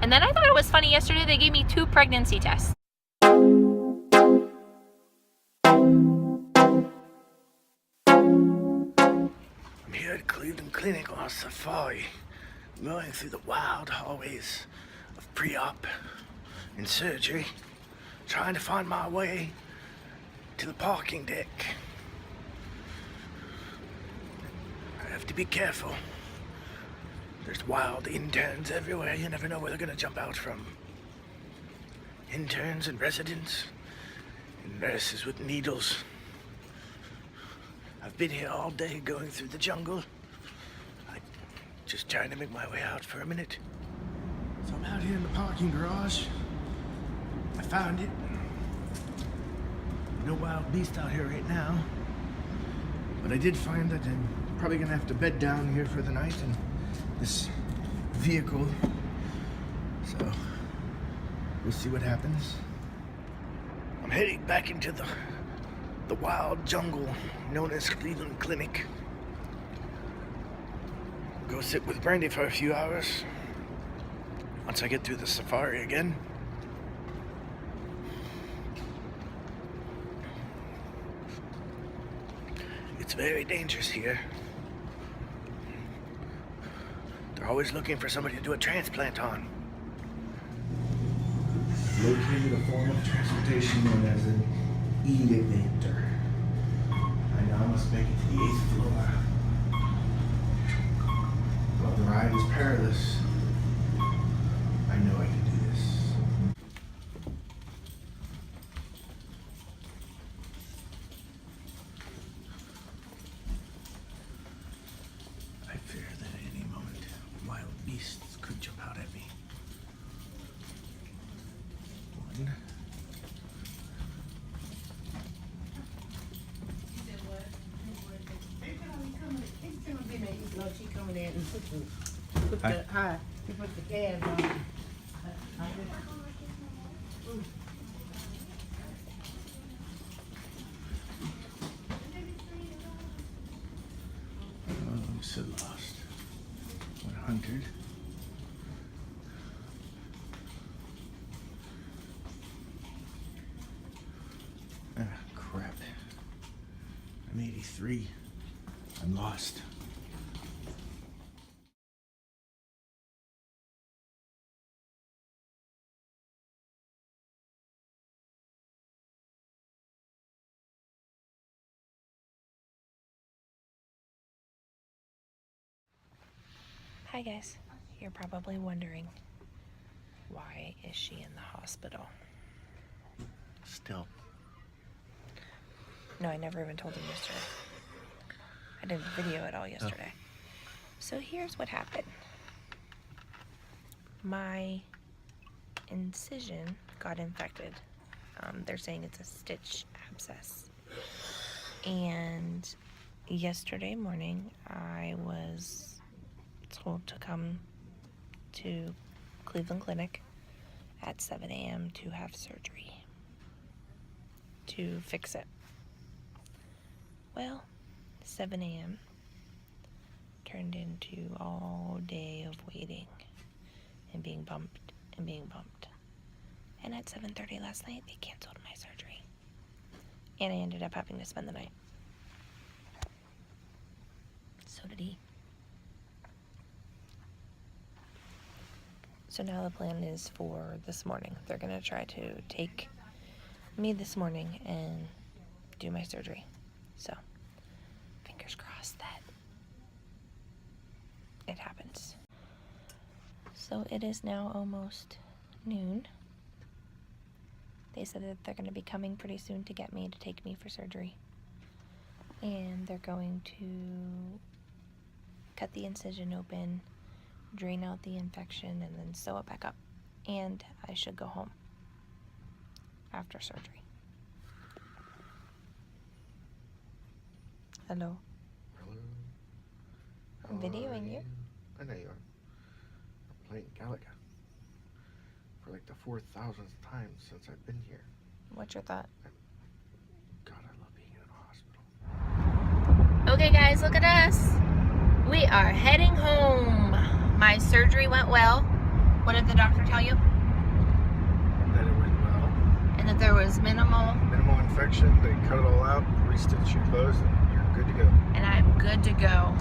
And then I thought it was funny yesterday, they gave me 2 pregnancy tests. I'm here at Cleveland Clinic on safari, going through the wild hallways of pre-op and surgery, trying to find my way to the parking deck. I have to be careful. There's wild interns everywhere. You never know where they're gonna jump out from. Interns and residents and nurses with needles. I've been here all day going through the jungle. I'm just trying to make my way out for a minute. So I'm out here in the parking garage. I found it. No wild beast out here right now. But I did find that I'm probably gonna have to bed down here for the night in this vehicle. So we'll see what happens. I'm heading back into the wild jungle known as Cleveland Clinic. Go sit with Brandy for a few hours. Once I get through the safari again. It's very dangerous here. They're always looking for somebody to do a transplant on. Located a form of transportation known as an elevator. I now must make it to the 8th floor. While the ride is perilous, I know I can do this. I fear that at any moment, wild beasts could jump out at me. One. She coming in and put the tabs on. Oh, I'm so lost. 100. Ah, crap. I'm 83. I'm lost. Hi guys, you're probably wondering, why is she in the hospital? Still. No, I never even told him yesterday. I didn't video it all yesterday. So here's what happened. My incision got infected. They're saying it's a stitch abscess. And yesterday morning, I was told to come to Cleveland Clinic at 7 a.m. to have surgery to fix it. Well, 7 a.m. turned into all day of waiting and being bumped and being bumped. And at 7:30 last night, they canceled my surgery. And I ended up having to spend the night. So did he. So now the plan is for this morning. They're gonna try to take me this morning and do my surgery. So, fingers crossed that it happens. So it is now almost noon. They said that they're gonna be coming pretty soon to get me, to take me for surgery. And they're going to cut the incision open, drain out the infection, and then sew it back up. And I should go home after surgery. Hello. Hello. I'm videoing you. I know you are. I'm playing Galaga for like the 4,000th time since I've been here. What's your thought? God, I love being in a hospital. Okay guys, look at us. We are heading home. My surgery went well. What did the doctor tell you? That it went well. And that there was minimal, Minimal infection. They cut it all out, re-stitched your clothes, and you're good to go. and I'm good to go.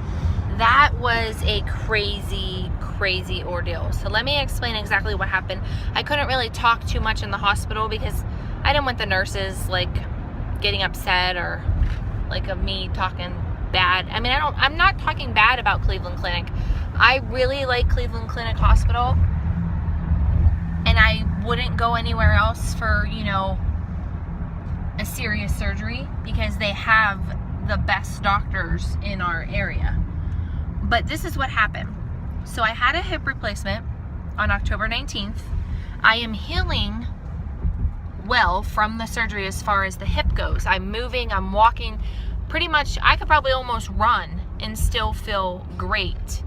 That was a crazy, crazy ordeal. So let me explain exactly what happened. I couldn't really talk too much in the hospital because I didn't want the nurses like getting upset or like of me talking bad. I mean, I'm not talking bad about Cleveland Clinic. I really like Cleveland Clinic Hospital, and I wouldn't go anywhere else for, you know, a serious surgery because they have the best doctors in our area. But this is what happened. So I had a hip replacement on October 19th. I am healing well from the surgery as far as the hip goes. I'm moving, I'm walking. Pretty much, I could probably almost run and still feel great.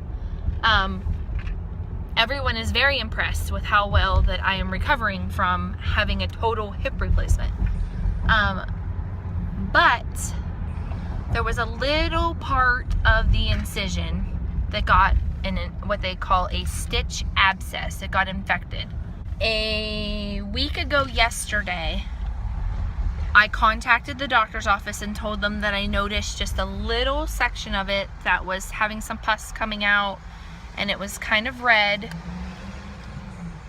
Everyone is very impressed with how well that I am recovering from having a total hip replacement. But there was a little part of the incision that got what they call a stitch abscess. It got infected. A week ago yesterday, I contacted the doctor's office and told them that I noticed just a little section of it that was having some pus coming out, and it was kind of red.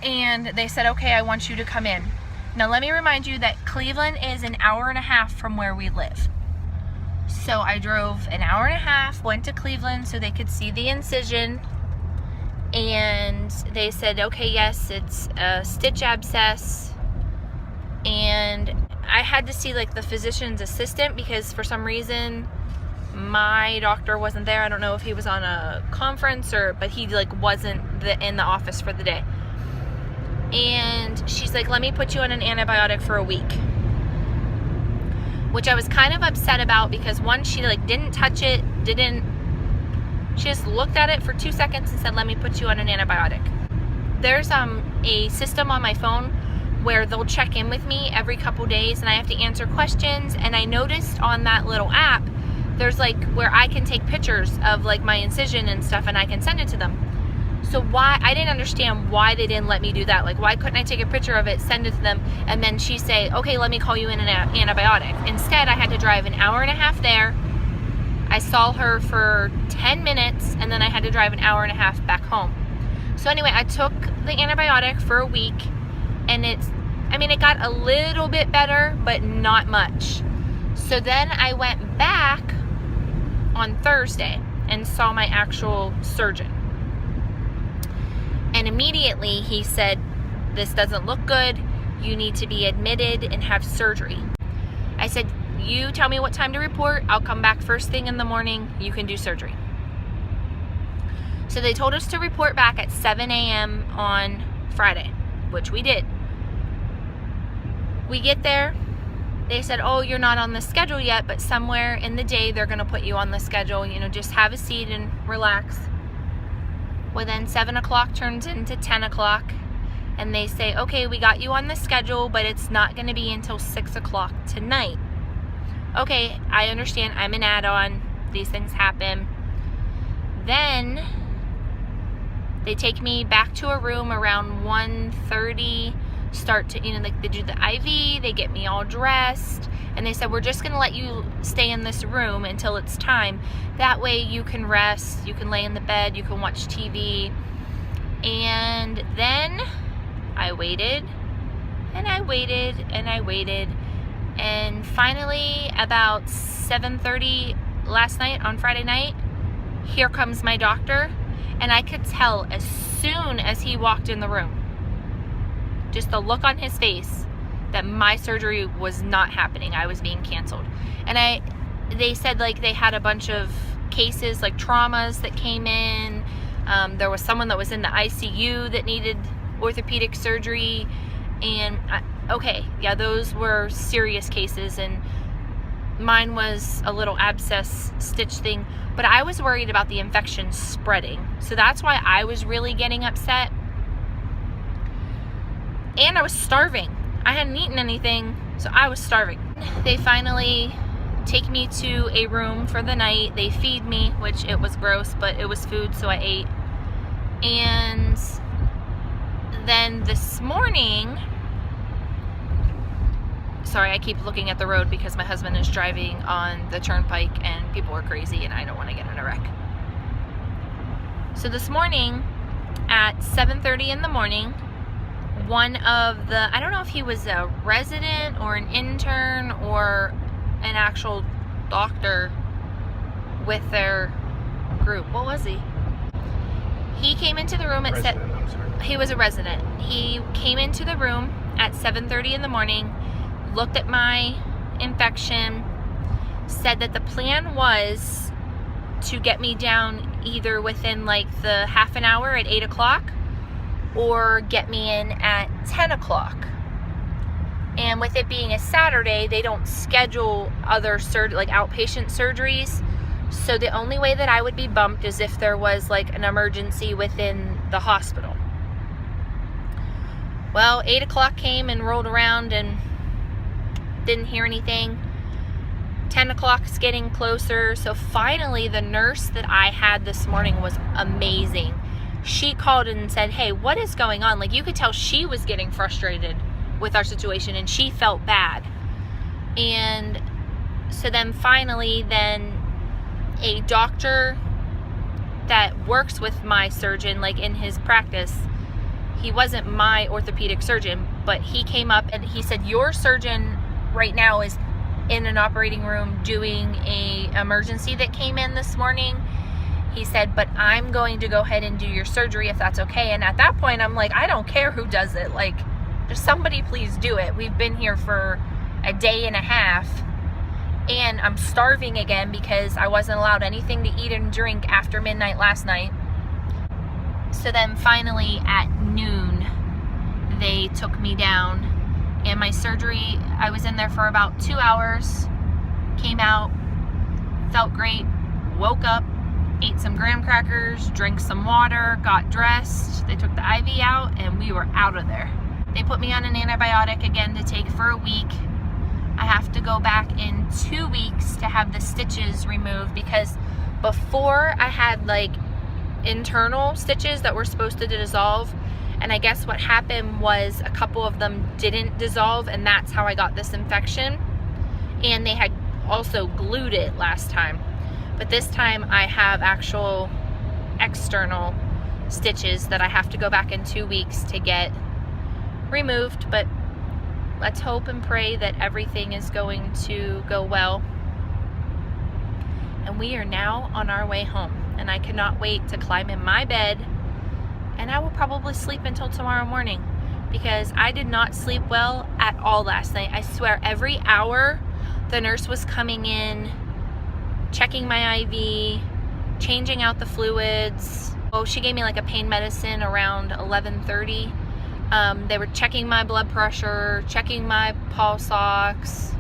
And they said, okay, I want you to come in. Now let me remind you that Cleveland is an hour and a half from where we live. So I drove an hour and a half, went to Cleveland so they could see the incision, and they said, okay, yes, it's a stitch abscess. And I had to see like the physician's assistant because for some reason my doctor wasn't there. I don't know if he was on a conference but he like wasn't in the office for the day. And she's like, let me put you on an antibiotic for a week. Which I was kind of upset about because one, she like didn't touch it, she just looked at it for 2 seconds and said, let me put you on an antibiotic. There's a system on my phone where they'll check in with me every couple days and I have to answer questions. And I noticed on that little app, there's like where I can take pictures of like my incision and stuff and I can send it to them. So I didn't understand why they didn't let me do that. Like, why couldn't I take a picture of it, send it to them, and then she say, okay, let me call you in an antibiotic. Instead, I had to drive an hour and a half there. I saw her for 10 minutes, and then I had to drive an hour and a half back home. So anyway, I took the antibiotic for a week, and it got a little bit better, but not much. So then I went back on Thursday and saw my actual surgeon. And immediately he said, this doesn't look good. You need to be admitted and have surgery. I said, you tell me what time to report. I'll come back first thing in the morning. You can do surgery. So they told us to report back at 7 a.m. on Friday, which we did. We get there. They said, oh, you're not on the schedule yet, but somewhere in the day they're going to put you on the schedule. You know, just have a seat and relax. Well, then 7 o'clock turns into 10 o'clock, and they say, okay, we got you on the schedule, but it's not going to be until 6 o'clock tonight. Okay, I understand. I'm an add-on. These things happen. Then they take me back to a room around 1:30, start to, like they do the IV, they get me all dressed, and they said, we're just going to let you stay in this room until it's time. That way you can rest, you can lay in the bed, you can watch TV. And then I waited, and I waited, and I waited. And finally, about 7:30 last night, on Friday night, here comes my doctor. And I could tell as soon as he walked in the room, just the look on his face, that my surgery was not happening. I was being canceled. And they said like they had a bunch of cases, like traumas that came in. There was someone that was in the ICU that needed orthopedic surgery. And okay, yeah, those were serious cases. And mine was a little abscess stitch thing. But I was worried about the infection spreading. So that's why I was really getting upset. And I was starving. I hadn't eaten anything, so I was starving. They finally take me to a room for the night. They feed me, which it was gross, but it was food, so I ate. And then this morning, sorry, I keep looking at the road because my husband is driving on the turnpike and people are crazy and I don't want to get in a wreck. So this morning at 7:30 in the morning, one of the, I don't know if he was a resident or an intern or an actual doctor with their group. What was he? He came into the room at he was a resident. He came into the room at 7:30 in the morning, looked at my infection, said that the plan was to get me down either within like the half an hour at 8 o'clock or get me in at 10 o'clock. And with it being a Saturday, they don't schedule other like outpatient surgeries. So the only way that I would be bumped is if there was like an emergency within the hospital. Well, 8 o'clock came and rolled around and didn't hear anything. 10 o'clock's getting closer. So finally the nurse that I had this morning was amazing. She called and said, hey, what is going on? Like, you could tell she was getting frustrated with our situation and she felt bad. And so then finally a doctor that works with my surgeon, like in his practice, he wasn't my orthopedic surgeon, but he came up and he said, your surgeon right now is in an operating room doing a emergency that came in this morning. He said, but I'm going to go ahead and do your surgery if that's okay. And at that point, I'm like, I don't care who does it. Like, just somebody please do it. We've been here for a day and a half and I'm starving again because I wasn't allowed anything to eat and drink after midnight last night. So then finally at noon, they took me down and my surgery, I was in there for about 2 hours, came out, felt great, woke up, ate some graham crackers, drank some water, got dressed. They took the IV out and we were out of there. They put me on an antibiotic again to take for a week. I have to go back in 2 weeks to have the stitches removed because before I had like internal stitches that were supposed to dissolve, and I guess what happened was a couple of them didn't dissolve and that's how I got this infection. And they had also glued it last time. But this time I have actual external stitches that I have to go back in 2 weeks to get removed. But let's hope and pray that everything is going to go well. And we are now on our way home. And I cannot wait to climb in my bed. And I will probably sleep until tomorrow morning because I did not sleep well at all last night. I swear every hour the nurse was coming in, checking my IV, changing out the fluids. Oh, she gave me like a pain medicine around 11:30. They were checking my blood pressure, checking my pulse ox.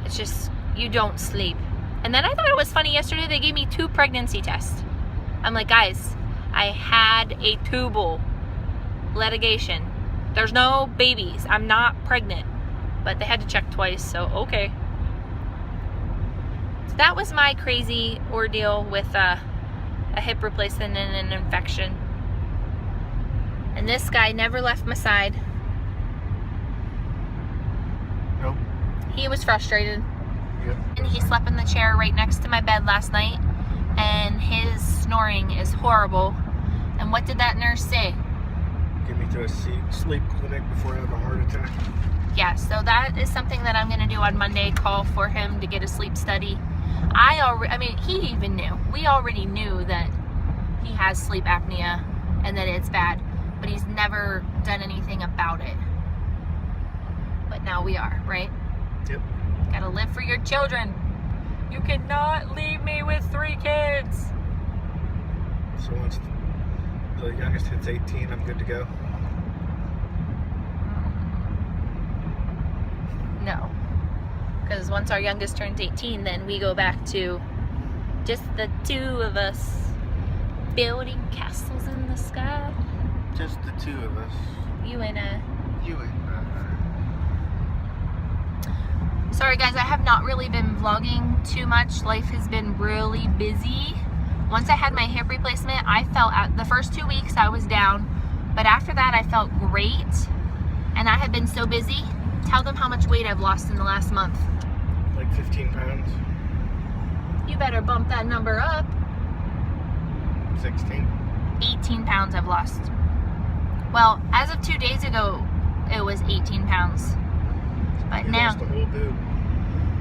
It's just, you don't sleep. And then I thought it was funny yesterday, they gave me 2 pregnancy tests. I'm like, guys, I had a tubal ligation. There's no babies. I'm not pregnant. But they had to check twice, so okay. So that was my crazy ordeal with a hip replacement and an infection. And this guy never left my side. Nope. He was frustrated. Yep. And he slept in the chair right next to my bed last night. And his snoring is horrible. And what did that nurse say? Get me to a sleep clinic before I have a heart attack. Yeah, so that is something that I'm going to do on Monday, call for him to get a sleep study. I mean, he even knew. We already knew that he has sleep apnea and that it's bad, but he's never done anything about it. But now we are, right? Yep. Gotta live for your children. You cannot leave me with 3 kids. So once the youngest hits 18, I'm good to go. No. Because once our youngest turns 18, then we go back to just the 2 of us building castles in the sky. Just the 2 of us. You and You and Sorry guys, I have not really been vlogging too much. Life has been really busy. Once I had my hip replacement, I felt the first 2 weeks I was down, but But after that, I felt great, and I have been so busy. Tell them how much weight I've lost in the last month. Like 15 pounds. You better bump that number up. 16. 18 pounds I've lost. Well, as of 2 days ago, it was 18 pounds. But You now, lost a whole boob.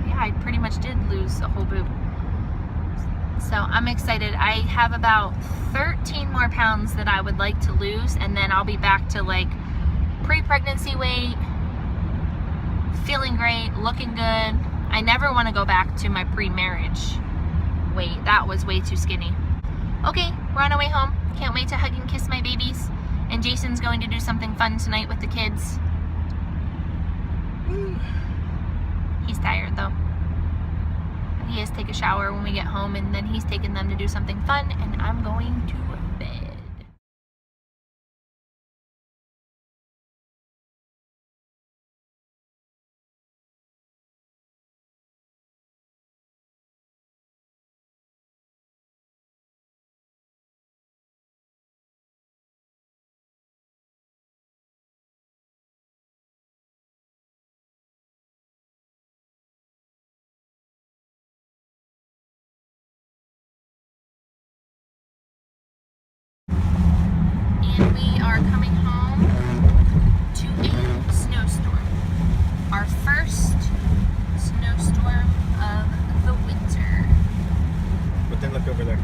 yeah, I pretty much did lose a whole boob. So I'm excited. I have about 13 more pounds that I would like to lose, and then I'll be back to like pre-pregnancy weight, feeling great, looking good. I never want to go back to my pre-marriage weight. That was way too skinny. Okay, we're on our way home. Can't wait to hug and kiss my babies. And Jason's going to do something fun tonight with the kids. He's tired though. He has to take a shower when we get home, and then he's taking them to do something fun, and I'm going to bed. And we are coming home to a snowstorm. Our first snowstorm of the winter. But then look over there.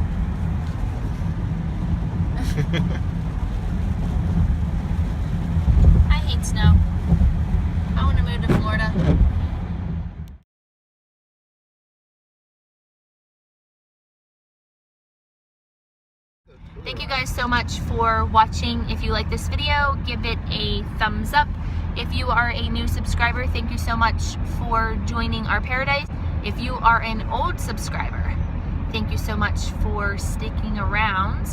I hate snow. I want to move to Florida. Thank you guys so much for watching. If you like this video, give it a thumbs up. If you are a new subscriber, thank you so much for joining our paradise. If you are an old subscriber, thank you so much for sticking around.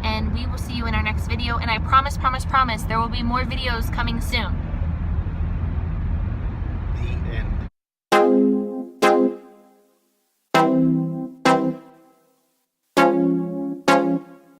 And we will see you in our next video. And I promise, there will be more videos coming soon.